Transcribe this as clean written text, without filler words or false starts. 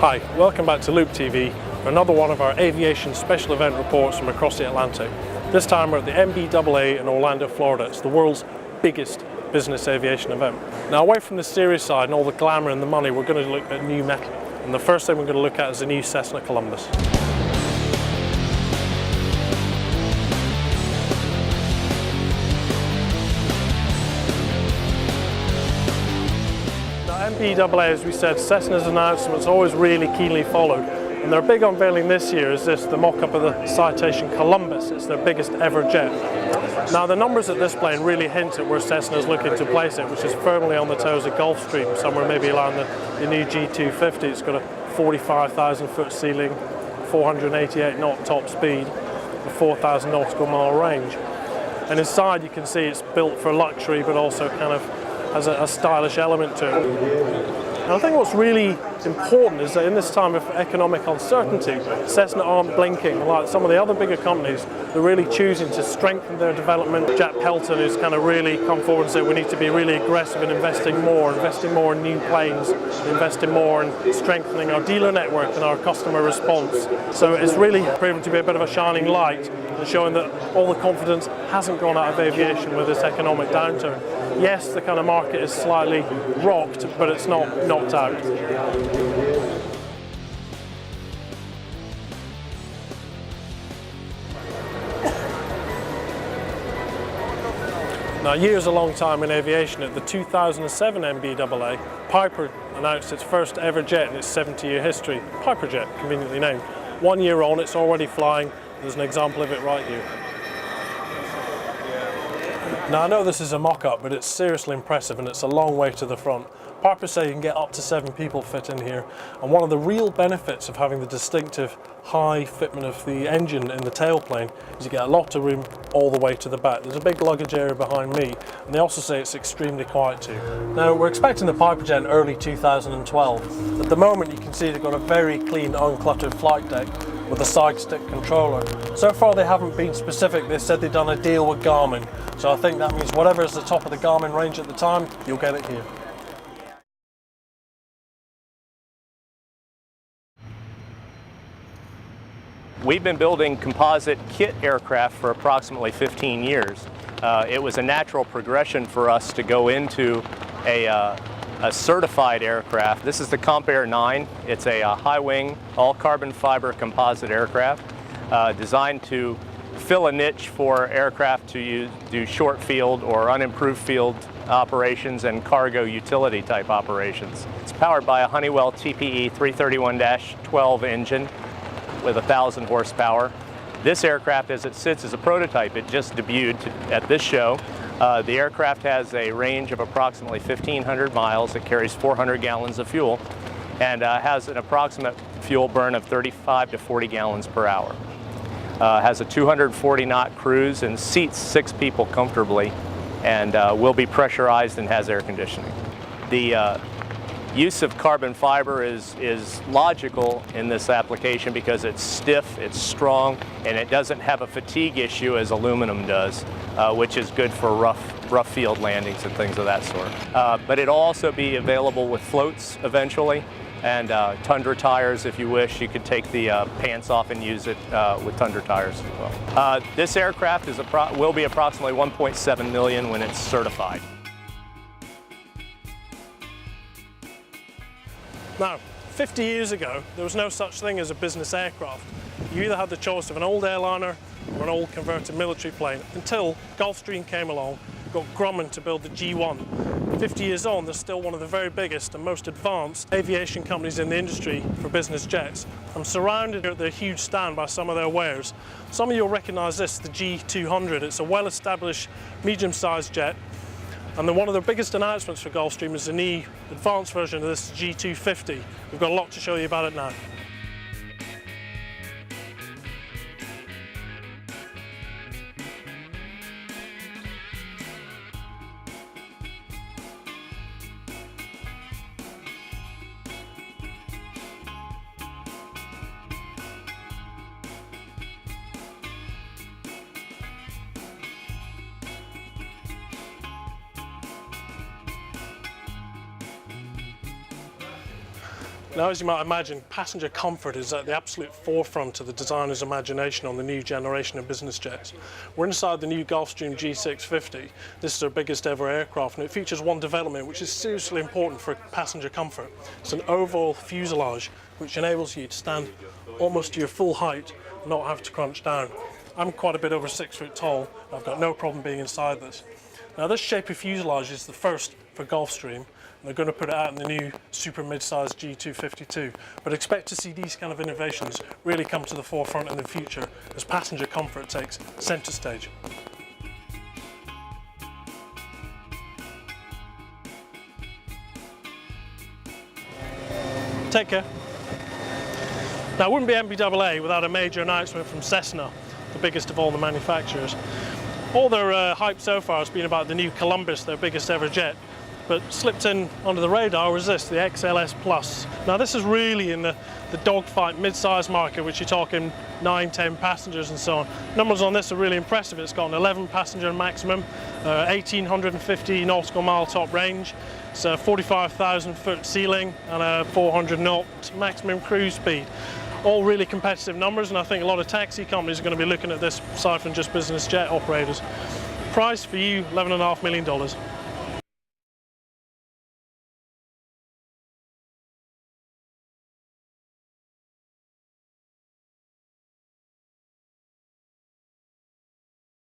Hi, welcome back to Looptv for another one of our aviation special event reports from across the Atlantic. This time we're at the NBAA in Orlando, Florida. It's the world's biggest business aviation event. Now, away from the serious side and all the glamour and the money, we're going to look at new metal. And the first thing we're going to look at is the new Cessna Columbus. NBAA, as we said, Cessna's announcement's always really keenly followed, and their big unveiling this year is the mock-up of the Citation Columbus. It's their biggest ever jet. Now, the numbers at this plane really hint at where Cessna's looking to place it, which is firmly on the toes of Gulfstream, somewhere maybe around the new G250. It's got a 45,000 foot ceiling, 488 knot top speed, a 4,000 nautical mile range. And inside you can see it's built for luxury, but also kind of has a stylish element to it. And I think what's really important is that in this time of economic uncertainty, Cessna aren't blinking. Like some of the other bigger companies, they're really choosing to strengthen their development. Jack Pelton has kind of really come forward and said we need to be really aggressive in investing more in new planes, investing more in strengthening our dealer network and our customer response. So it's really proven to be a bit of a shining light and showing that all the confidence hasn't gone out of aviation with this economic downturn. Yes, the kind of market is slightly rocked, but it's not knocked out. Now, years a long time in aviation. At the 2007 NBAA, Piper announced its first ever jet in its 70-year history. Piper Jet, conveniently named. 1 year on, it's already flying. There's an example of it right here. Now, I know this is a mock-up, but it's seriously impressive and it's a long way to the front. Piper say you can get up to 7 people fit in here, and one of the real benefits of having the distinctive high fitment of the engine in the tailplane is you get a lot of room all the way to the back. There's a big luggage area behind me, and they also say it's extremely quiet too. Now, we're expecting the Piper Jet in early 2012. At the moment you can see they've got a very clean, uncluttered flight deck with a side stick controller. So far they haven't been specific. They said they've done a deal with Garmin, so I think that means whatever is the top of the Garmin range at the time, you'll get it here. We've been building composite kit aircraft for approximately 15 years. It was a natural progression for us to go into a certified aircraft. This is the Comp Air 9. It's a high wing, all carbon fiber composite aircraft designed to fill a niche for aircraft to do short field or unimproved field operations and cargo utility type operations. It's powered by a Honeywell TPE 331-12 engine with 1,000 horsepower. This aircraft, as it sits, is a prototype. It just debuted at this show. The aircraft has a range of approximately 1,500 miles. It carries 400 gallons of fuel and has an approximate fuel burn of 35 to 40 gallons per hour. Has a 240 knot cruise and seats 6 people comfortably, and will be pressurized and has air conditioning. The use of carbon fiber is logical in this application because it's stiff, it's strong, and it doesn't have a fatigue issue as aluminum does, which is good for rough field landings and things of that sort. But it'll also be available with floats eventually, and Tundra tires if you wish. You could take the pants off and use it with Tundra tires as well. This aircraft will be approximately $1.7 million when it's certified. Now, 50 years ago, there was no such thing as a business aircraft. You either had the choice of an old airliner or an old converted military plane, until Gulfstream came along, got Grumman to build the G1. 50 years on, they're still one of the very biggest and most advanced aviation companies in the industry for business jets. I'm surrounded at their huge stand by some of their wares. Some of you will recognize this, the G200. It's a well-established, medium-sized jet. And then one of the biggest announcements for Gulfstream is the new advanced version of this G250. We've got a lot to show you about it now. Now, as you might imagine, passenger comfort is at the absolute forefront of the designer's imagination on the new generation of business jets. We're inside the new Gulfstream G650. This is our biggest ever aircraft, and it features one development which is seriously important for passenger comfort. It's an oval fuselage which enables you to stand almost to your full height and not have to crunch down. I'm quite a bit over 6 foot tall. I've got no problem being inside this. Now, this shape of fuselage is the first for Gulfstream. They're going to put it out in the new super mid-sized G252, but expect to see these kind of innovations really come to the forefront in the future as passenger comfort takes centre stage. Take care. Now, it wouldn't be NBAA without a major announcement from Cessna, the biggest of all the manufacturers. All their hype so far has been about the new Columbus, their biggest ever jet. But slipped in under the radar was this, the XLS Plus. Now, this is really in the dogfight mid-size market, which you're talking 9, 10 passengers and so on. Numbers on this are really impressive. It's got an 11 passenger maximum, 1,850 nautical mile top range. It's a 45,000 foot ceiling and a 400 knot maximum cruise speed. All really competitive numbers, and I think a lot of taxi companies are going to be looking at this aside from just business jet operators. Price for you, $11.5 million.